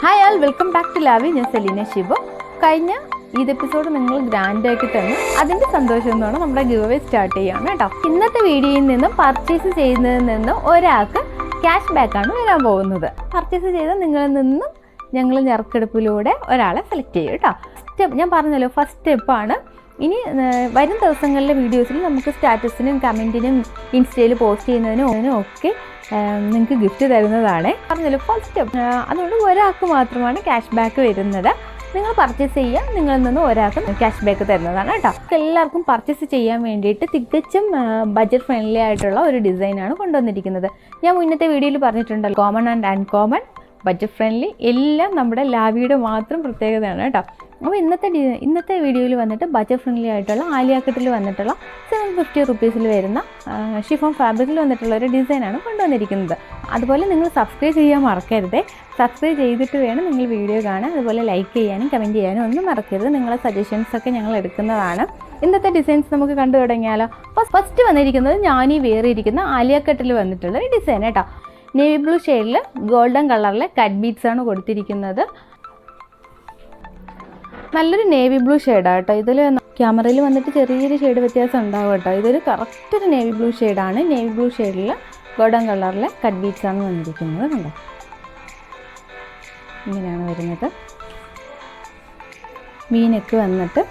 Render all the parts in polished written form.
Hi all, welcome back to ലാവി. ഞാൻ സെലീന ഷിബു. കഴിഞ്ഞ എപ്പിസോഡ് നിങ്ങൾ ഗ്രാൻഡാക്കി തന്നു. അതിൻ്റെ സന്തോഷം എന്നാണ് നമ്മുടെ ഗിവ് അവേ സ്റ്റാർട്ട് ചെയ്യുകയാണ് കേട്ടോ. ഇന്നത്തെ വീഡിയോയിൽ നിന്നും പർച്ചേസ് ചെയ്യുന്നതിൽ നിന്നും ഒരാൾക്ക് ക്യാഷ് ബാക്കാണ് വരാൻ പോകുന്നത്. പർച്ചേസ് ചെയ്ത നിങ്ങളിൽ നിന്നും ഞങ്ങൾ ഞെറുക്കെടുപ്പിലൂടെ ഒരാളെ സെലക്ട് ചെയ്യും കേട്ടോ. സ്റ്റെപ്പ് ഞാൻ പറഞ്ഞല്ലോ, ഫസ്റ്റ് സ്റ്റെപ്പാണ്. ഇനി വരും ദിവസങ്ങളിലെ വീഡിയോസിൽ നമുക്ക് സ്റ്റാറ്റസിനും കമൻറ്റിനും ഇൻസ്റ്റയിൽ പോസ്റ്റ് ചെയ്യുന്നതിനും ഒക്കെ നിങ്ങൾക്ക് ഗിഫ്റ്റ് തരുന്നതാണ്. പറഞ്ഞല്ലോ ഫസ്റ്റ് സ്റ്റെപ്പ്. അതുകൊണ്ട് ഒരാൾക്ക് മാത്രമാണ് ക്യാഷ് ബാക്ക് വരുന്നത്. നിങ്ങൾ പർച്ചേസ് ചെയ്യുക, നിങ്ങളിൽ നിന്ന് ഒരാൾക്ക് ക്യാഷ് ബാക്ക് തരുന്നതാണ് കേട്ടോ. എല്ലാവർക്കും പർച്ചേസ് ചെയ്യാൻ വേണ്ടിയിട്ട് തികച്ചും ബഡ്ജറ്റ് ഫ്രണ്ട്ലി ആയിട്ടുള്ള ഒരു ഡിസൈനാണ് കൊണ്ടുവന്നിരിക്കുന്നത്. ഞാൻ മുന്നത്തെ വീഡിയോയിൽ പറഞ്ഞിട്ടുണ്ടല്ലോ, common and uncommon, budget friendly എല്ലാം നമ്മുടെ ലാവിയുടെ മാത്രം പ്രത്യേകതയാണ് കേട്ടോ. അപ്പോൾ ഇന്നത്തെ വീഡിയോയിൽ വന്നിട്ട് ബഡ്ജറ്റ് ഫ്രണ്ട്ലി ആയിട്ടുള്ള ആലിയ കട്ടിൽ വന്നിട്ടുള്ള 750 റുപ്പീസിൽ വരുന്ന ഷിഫോൺ ഫാബ്രിക്കിൽ വന്നിട്ടുള്ള ഒരു ഡിസൈനാണ് കൊണ്ടുവന്നിരിക്കുന്നത്. അതുപോലെ നിങ്ങൾ സബ്സ്ക്രൈബ് ചെയ്യാൻ മറക്കരുത്. സബ്സ്ക്രൈബ് ചെയ്തിട്ട് വേണം നിങ്ങൾ വീഡിയോ കാണാൻ. അതുപോലെ ലൈക്ക് ചെയ്യാനും കമൻറ്റ് ചെയ്യാനും ഒന്നും മറക്കരുത്. നിങ്ങളെ സജഷൻസൊക്കെ ഞങ്ങൾ എടുക്കുന്നതാണ്. ഇന്നത്തെ ഡിസൈൻസ് നമുക്ക് കണ്ടു തുടങ്ങിയാലോ. ഫസ്റ്റ് വന്നിരിക്കുന്നത് ഞാനീ വേറെ ഇരിക്കുന്ന ആലിയ കട്ടിൽ വന്നിട്ടുള്ള ഒരു ഡിസൈൻ കേട്ടോ. നേവി ബ്ലൂ ഷെയ്ഡിൽ ഗോൾഡൻ കളറിലെ കട്ട് ബീഡ്സ് ആണ് കൊടുത്തിരിക്കുന്നത്. നല്ലൊരു നേവി ബ്ലൂ ഷെയ്ഡാണ് കേട്ടോ. ഇതിൽ ക്യാമറയിൽ വന്നിട്ട് ചെറിയൊരു ഷെയ്ഡ് വ്യത്യാസം ഉണ്ടാവും കേട്ടോ. ഇതൊരു കറക്റ്റ് ഒരു നേവി ബ്ലൂ ഷെയ്ഡാണ്. നേവി ബ്ലൂ ഷെയ്ഡിൽ ഗോൾഡൻ കളറിലെ കട്ട് ബീഡ്സ് ആണ് വന്നിരിക്കുന്നത്. കണ്ടോ, ഇങ്ങനെയാണ് വരുന്നത്. വീനെക്ക് വന്നിട്ട്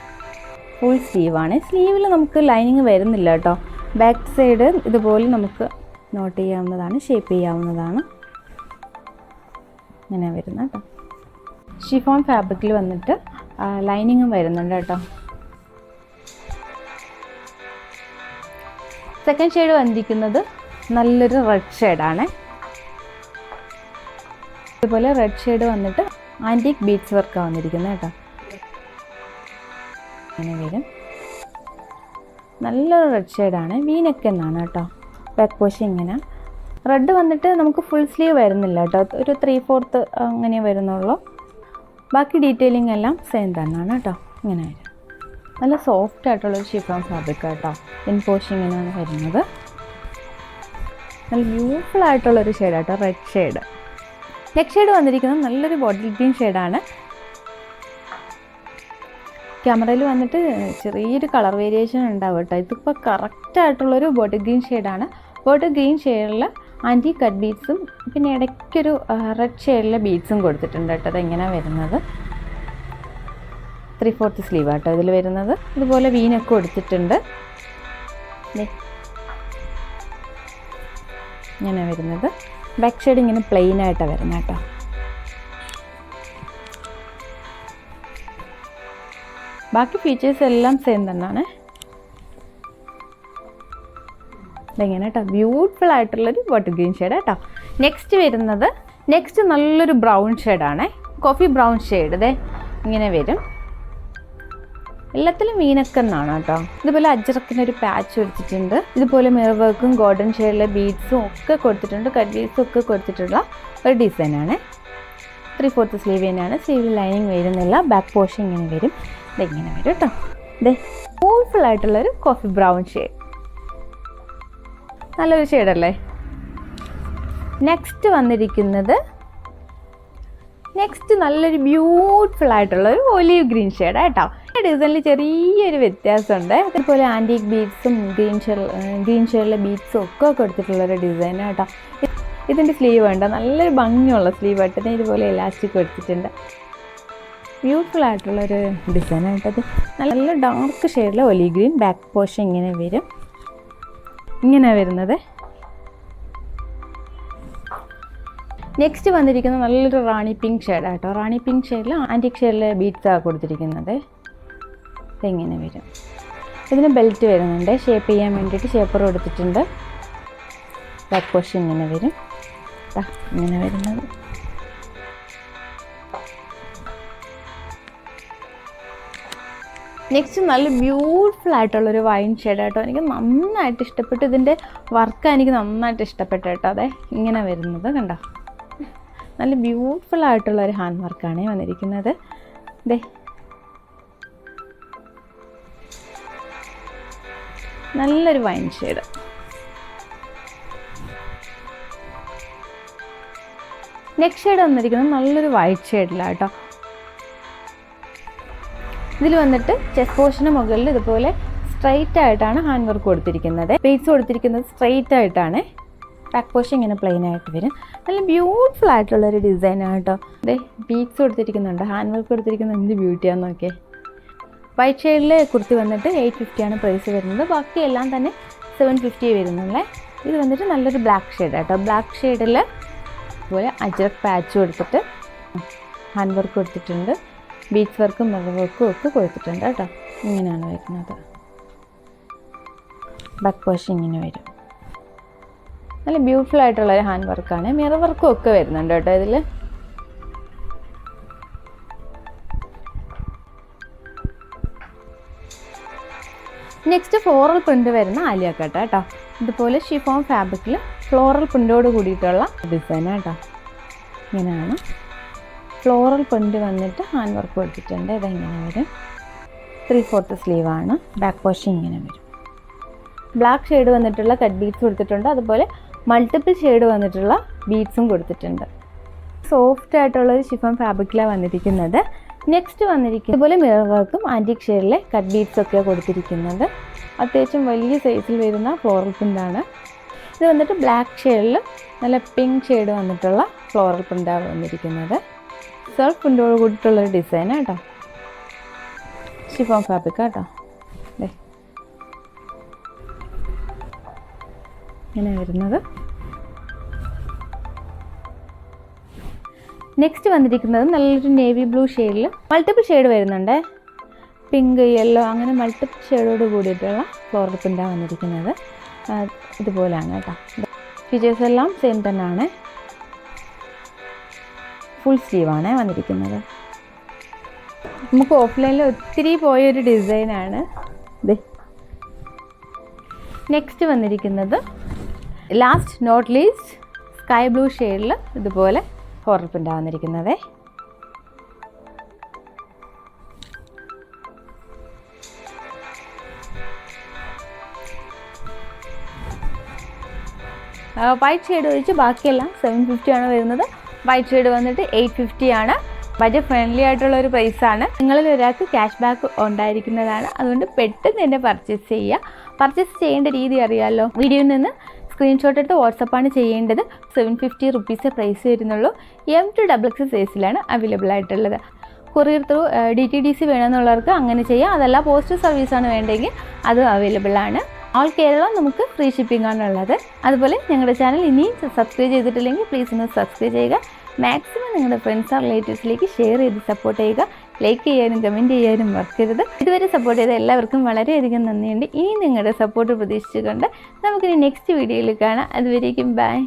ഫുൾ സ്ലീവാണ്. സ്ലീവിൽ നമുക്ക് ലൈനിങ് വരുന്നില്ല കേട്ടോ. ബാക്ക് സൈഡ് ഇതുപോലെ നമുക്ക് നോട്ട് ചെയ്യാവുന്നതാണ്, ഷേപ്പ് ചെയ്യാവുന്നതാണ്. ഇങ്ങനെ വരുന്നത് കേട്ടോ. ഷിഫോൺ ഫാബ്രിക്കിൽ വന്നിട്ട് ലൈനിങ്ങും വരുന്നുണ്ട് കേട്ടോ. സെക്കൻഡ് ഷെയ്ഡ് വന്നിരിക്കുന്നത് നല്ലൊരു റെഡ് ഷെയ്ഡാണ്. ഇതുപോലെ റെഡ് ഷെയ്ഡ് വന്നിട്ട് ആൻറ്റിക് ബീഡ്സ് വർക്കാണ് വന്നിരിക്കുന്നത് കേട്ടോ. ഇങ്ങനെ വരും. നല്ലൊരു റെഡ് ഷെയ്ഡാണ്. വീനെക്ക് എന്നാണ് കേട്ടോ. ബാക്ക് പോഷൻ ഇങ്ങനെ. റെഡ് വന്നിട്ട് നമുക്ക് ഫുൾ സ്ലീവ് വരുന്നില്ല കേട്ടോ. ഒരു 3/4 അങ്ങനെ വരുന്നുള്ളൂ. ബാക്കി ഡീറ്റെയിലിംഗ് എല്ലാം സെയിം തന്നെയാണ് കേട്ടോ. ഇങ്ങനെ വരും. നല്ല സോഫ്റ്റ് ആയിട്ടുള്ളൊരു ഷിഫോൺ ഫാബ്രിക് കേട്ടോ. ഇൻ പോഷൻ ഇങ്ങനെയാണ് വരുന്നത്. നല്ല ബ്യൂട്ടിഫുൾ ആയിട്ടുള്ളൊരു ഷെയ്ഡ് കേട്ടോ, റെഡ് ഷെയ്ഡ്. നെക്സ്റ്റ് ഷെയ്ഡ് വന്നിരിക്കുന്നത് നല്ലൊരു ബോട്ടിൽ ഗ്രീൻ ഷെയ്ഡാണ്. ക്യാമറയിൽ വന്നിട്ട് ചെറിയൊരു കളർ വേരിയേഷൻ ഉണ്ടാവും കേട്ടോ. ഇതിപ്പോൾ കറക്റ്റായിട്ടുള്ളൊരു ബോട്ടിൽ ഗ്രീൻ ഷെയ്ഡാണ്. ബോട്ടിൽ ഗ്രീൻ ഷെയ്ഡിൽ ആൻറ്റി കട്ട് ബീഡ്സും പിന്നെ ഇടയ്ക്കൊരു റെഡ് ഷെയ്ഡിലെ ബീഡ്സും കൊടുത്തിട്ടുണ്ട് കേട്ടോ. അതെങ്ങനെയാണ് വരുന്നത്, 3/4 സ്ലീവ് ആട്ടോ ഇതിൽ വരുന്നത്. ഇതുപോലെ വീനൊക്കെ കൊടുത്തിട്ടുണ്ട്. ഇങ്ങനെ വരുന്നത്. ബാക്ക് ഷെയ്ഡ് ഇങ്ങനെ പ്ലെയിൻ ആയിട്ടാണ് വരുന്നത് കേട്ടോ. ബാക്കി ഫീച്ചേഴ്സ് എല്ലാം സെയിം തന്നെയാണ്. ഇതെങ്ങനെ കേട്ടോ, ബ്യൂട്ടിഫുൾ ആയിട്ടുള്ളൊരു ബോട്ടിൽ ഗ്രീൻ ഷെയ്ഡ് കേട്ടോ. നെക്സ്റ്റ് നല്ലൊരു ബ്രൗൺ ഷെയ്ഡാണ്. Coffee brown shade. ഇതേ ഇങ്ങനെ വരും. എല്ലാത്തിലും വീനക്ക് എന്നാണ് കേട്ടോ. ഇതുപോലെ അജ്രക്കിനൊരു പാച്ച് കൊടുത്തിട്ടുണ്ട്. ഇതുപോലെ മിറർ വർക്കും ഗോൾഡൻ ഷെയ്ഡിലെ ബീഡ്സും ഒക്കെ കൊടുത്തിട്ടുണ്ട്. കട്ട് ബീഡ്സും ഒക്കെ കൊടുത്തിട്ടുള്ള ഒരു ഡിസൈനാണ്. 3/4 സ്ലീവ് തന്നെയാണ്. സ്ലീവിൽ ലൈനിങ് വരുന്നില്ല. ബാക്ക് പോഷൻ ഇങ്ങനെ വരും. ഇതെങ്ങനെ വരും കേട്ടോ. ഇതേ ബ്യൂട്ടിഫുൾ ആയിട്ടുള്ളൊരു കോഫി ബ്രൗൺ ഷെയ്ഡ്. നല്ലൊരു ഷെയ്ഡല്ലേ. നെക്സ്റ്റ് നല്ലൊരു ബ്യൂട്ടിഫുൾ ആയിട്ടുള്ളൊരു ഒലീവ് ഗ്രീൻ ഷെയ്ഡ് കേട്ടോ. ഡിസൈനിൽ ചെറിയൊരു വ്യത്യാസമുണ്ട്. അതുപോലെ ആൻറ്റിക് ബീഡ്സും ഗ്രീൻ ഷെയ്ഡിലെ ബീഡ്സും ഒക്കെ കൊടുത്തിട്ടുള്ളൊരു ഡിസൈൻ കേട്ടോ. ഇതിൻ്റെ സ്ലീവ് ഉണ്ട്, നല്ലൊരു ഭംഗിയുള്ള സ്ലീവ് ആയിട്ട് ഇതുപോലെ എലാസ്റ്റിക് കൊടുത്തിട്ടുണ്ട്. ബ്യൂട്ടിഫുൾ ആയിട്ടുള്ളൊരു ഡിസൈൻ ആയിട്ടത്. നല്ല ഡാർക്ക് ഷെയ്ഡിലെ ഒലീവ് ഗ്രീൻ. ബാക്ക് പോഷൻ ഇങ്ങനെ വരും. ഇങ്ങനെ വരുന്നത്. നെക്സ്റ്റ് വന്നിരിക്കുന്നത് നല്ലൊരു റാണി പിങ്ക് ഷെയ്ഡ് കേട്ടോ. റാണി പിങ്ക് ഷെയ്ഡിൽ ആൻറ്റിക് ഷെയ്ഡിലെ ബീഡ്സാണ് കൊടുത്തിരിക്കുന്നത്. ഇതെങ്ങനെ വരും. ഇതിന് ബെൽറ്റ് വരുന്നുണ്ട്. ഷേപ്പ് ചെയ്യാൻ വേണ്ടിയിട്ട് ഷേപ്പർ കൊടുത്തിട്ടുണ്ട്. ബാക്ക് പോഷൻ ഇങ്ങനെ വരും. ഇങ്ങനെ വരുന്നത്. നെക്സ്റ്റ് നല്ല ബ്യൂട്ടിഫുൾ ആയിട്ടുള്ളൊരു വൈൻ ഷെയ്ഡ് കേട്ടോ. എനിക്ക് നന്നായിട്ട് ഇഷ്ടപ്പെട്ടു. ഇതിൻ്റെ വർക്ക് എനിക്ക് നന്നായിട്ട് ഇഷ്ടപ്പെട്ടു കേട്ടോ. അതെ ഇങ്ങനെ വരുന്നത് കണ്ടോ. നല്ല ബ്യൂട്ടിഫുൾ ആയിട്ടുള്ളൊരു ഹാൻഡ് വർക്കാണ് വന്നിരിക്കുന്നത്. ദേ നല്ലൊരു വൈൻ ഷെയ്ഡ്. നെക്സ്റ്റ് ഷെയ്ഡ് വന്നിരിക്കുന്നത് നല്ലൊരു വൈറ്റ് ഷെയ്ഡിലാണ് കേട്ടോ. ഇതിൽ വന്നിട്ട് ചെസ്റ്റ് പോർഷന് മുകളിൽ ഇതുപോലെ സ്ട്രെയിറ്റ് ആയിട്ടാണ് ഹാൻഡ് വർക്ക് കൊടുത്തിരിക്കുന്നത്. ബീഡ്സ് കൊടുത്തിരിക്കുന്നത് സ്ട്രെയിറ്റ് ആയിട്ടാണ്. ബാക്ക് പോർഷൻ ഇങ്ങനെ പ്ലെയിൻ ആയിട്ട് വരും. നല്ല ബ്യൂട്ടിഫുൾ ആയിട്ടുള്ളൊരു ഡിസൈനാണ് കേട്ടോ. അതെ, ബീഡ്സ് കൊടുത്തിരിക്കുന്നുണ്ട്, ഹാൻഡ് വർക്ക് കൊടുത്തിരിക്കുന്നത് എന്ത് ബ്യൂട്ടിയാണെന്ന് നോക്കിയേ. വൈറ്റ് ഷെയ്ഡിൽ കുർത്തി വന്നിട്ട് 850 പ്രൈസ് വരുന്നത്. ബാക്കി എല്ലാം തന്നെ 750 വരുന്നുള്ളേ. ഇത് വന്നിട്ട് നല്ലൊരു ബ്ലാക്ക് ഷെയ്ഡ് കേട്ടോ. ബ്ലാക്ക് ഷെയ്ഡിൽ അതുപോലെ അജ്രക് പാച്ച് കൊടുത്തിട്ട് ഹാൻഡ് വർക്ക് കൊടുത്തിട്ടുണ്ട്. ബീഡ്സ് വർക്കും മിറർ വർക്കും ഒക്കെ കൊടുത്തിട്ടുണ്ട് കേട്ടോ. ഇങ്ങനെയാണ് വരുന്നത്. ബാക്ക് പോർഷൻ ഇങ്ങനെ വരും. നല്ല ബ്യൂട്ടിഫുൾ ആയിട്ടുള്ളൊരു ഹാൻഡ് വർക്കാണ്. മിറർ വർക്കും ഒക്കെ വരുന്നുണ്ട് കേട്ടോ ഇതിൽ. നെക്സ്റ്റ് ഫ്ലോറൽ പ്രിൻ്റ് വരുന്ന ആലിയ കട്ട് കേട്ടോ. ഇതുപോലെ ഷിഫോൺ ഫാബ്രിക്കിൽ ഫ്ലോറൽ പ്രിൻ്റോട് കൂടിയിട്ടുള്ള ഡിസൈനാണ് കേട്ടോ. ഇങ്ങനെയാണ് ഫ്ലോറൽ പ്രിൻ്റ് വന്നിട്ട് ഹാൻഡ് വർക്ക് കൊടുത്തിട്ടുണ്ട്. ഇതെങ്ങനെ വരും, 3/4 സ്ലീവാണ്. ബാക്ക് പോർഷൻ ഇങ്ങനെ വരും. ബ്ലാക്ക് ഷെയ്ഡ് വന്നിട്ടുള്ള കട്ട് ബീഡ്സ് കൊടുത്തിട്ടുണ്ട്. അതുപോലെ മൾട്ടിപ്പിൾ ഷെയ്ഡ് വന്നിട്ടുള്ള ബീഡ്സും കൊടുത്തിട്ടുണ്ട്. സോഫ്റ്റ് ആയിട്ടുള്ളൊരു ഷിഫോൺ ഫാബ്രിക്കിലാണ് വന്നിരിക്കുന്നത്. നെക്സ്റ്റ് വന്നിരിക്കുന്നത് ഇതുപോലെ മിറർ വർക്കും ആൻറ്റിക് ഷെയ്ഡിലെ കട്ട് ബീഡ്സ് ഒക്കെയാണ് കൊടുത്തിരിക്കുന്നത്. അത്യാവശ്യം വലിയ സൈസിൽ വരുന്ന ഫ്ലോറൽ പ്രിൻ്റാണ്. ഇത് വന്നിട്ട് ബ്ലാക്ക് ഷെയ്ഡിൽ നല്ല പിങ്ക് ഷെയ്ഡ് വന്നിട്ടുള്ള ഫ്ലോറൽ പ്രിൻ്റാണ് വന്നിരിക്കുന്നത്. സെൽഫ് പ്രിൻ്റോട് കൂടിയിട്ടുള്ളൊരു ഡിസൈനാണ് കേട്ടോ. ഷിഫോൺ ഫാബ്രിക് കേട്ടോ. ഇങ്ങനെ വരുന്നത്. നെക്സ്റ്റ് വന്നിരിക്കുന്നത് നല്ലൊരു നേവി ബ്ലൂ ഷെയ്ഡിൽ മൾട്ടിപ്പിൾ ഷെയ്ഡ് വരുന്നുണ്ട്. പിങ്ക്, യെല്ലോ അങ്ങനെ മൾട്ടിപ്പിൾ ഷെയ്ഡോട് കൂടിയിട്ടുള്ള ഫ്ലോറൽ പ്രിൻ്റാണ് വന്നിരിക്കുന്നത്. ഇതുപോലെയാണ് കേട്ടോ. ഫീച്ചേഴ്സ് എല്ലാം സെയിം തന്നെയാണ്. ഫുൾ സ്ലീവാണ് വന്നിരിക്കുന്നത്. നമുക്ക് ഓഫ്ലൈനിൽ ഒത്തിരി പോയൊരു ഡിസൈനാണ് ഇത്. നെക്സ്റ്റ് വന്നിരിക്കുന്നത് last not least sky blue ഷെയ്ഡിൽ ഇതുപോലെ ഫ്ലോറൽ പ്രിൻ്റാണ് വന്നിരിക്കുന്നത്. വൈറ്റ് ഷെയ്ഡ് ഒഴിച്ച് ബാക്കിയെല്ലാം 750 ആണ് വരുന്നത്. വൈറ്റ് ഷെയ്ഡ് വന്നിട്ട് 850 ആണ്. ബജറ്റ് ഫ്രണ്ട്ലി ആയിട്ടുള്ള ഒരു പ്രൈസാണ്. നിങ്ങളിൽ ഒരാൾക്ക് ക്യാഷ് ബാക്ക് ഉണ്ടായിരിക്കുന്നതാണ്. അതുകൊണ്ട് പെട്ടെന്ന് തന്നെ പർച്ചേസ് ചെയ്യുക. പർച്ചേസ് ചെയ്യേണ്ട രീതി അറിയാമല്ലോ. വീഡിയോയിൽ നിന്ന് സ്ക്രീൻഷോട്ട് എടുത്ത് വാട്സപ്പാണ് ചെയ്യേണ്ടത്. 750 റുപ്പീസേ പ്രൈസ് വരുന്നുള്ളൂ. M to XXL സൈസിലാണ് അവൈലബിൾ ആയിട്ടുള്ളത്. കൊറിയർ ത്രൂ DTDC വേണമെന്നുള്ളവർക്ക് അങ്ങനെ ചെയ്യാം. അതല്ല പോസ്റ്റ് സർവീസാണ് വേണ്ടെങ്കിൽ അതും അവൈലബിൾ ആണ്. ഓൾ കേരള നമുക്ക് ഫ്രീ ഷിപ്പിംഗ് ആണുള്ളത്. അതുപോലെ ഞങ്ങളുടെ ചാനൽ ഇനിയും സബ്സ്ക്രൈബ് ചെയ്തിട്ടില്ലെങ്കിൽ പ്ലീസ് ഒന്ന് സബ്സ്ക്രൈബ് ചെയ്യുക. മാക്സിമം നിങ്ങളുടെ ഫ്രണ്ട്സ് ആർ റിലേറ്റീവ്സിലേക്ക് ഷെയർ ചെയ്ത് സപ്പോർട്ട് ചെയ്യുക. ലൈക്ക് ചെയ്യാനും കമൻറ്റ് ചെയ്യാനും മറക്കരുത്. ഇതുവരെ സപ്പോർട്ട് ചെയ്ത എല്ലാവർക്കും വളരെയധികം നന്ദിയുണ്ട്. ഇനി നിങ്ങളുടെ സപ്പോർട്ട് പ്രതീക്ഷിച്ചുകൊണ്ട് നമുക്കിനി നെക്സ്റ്റ് വീഡിയോയിൽ കാണാം. അതുവരേക്കും ബൈ.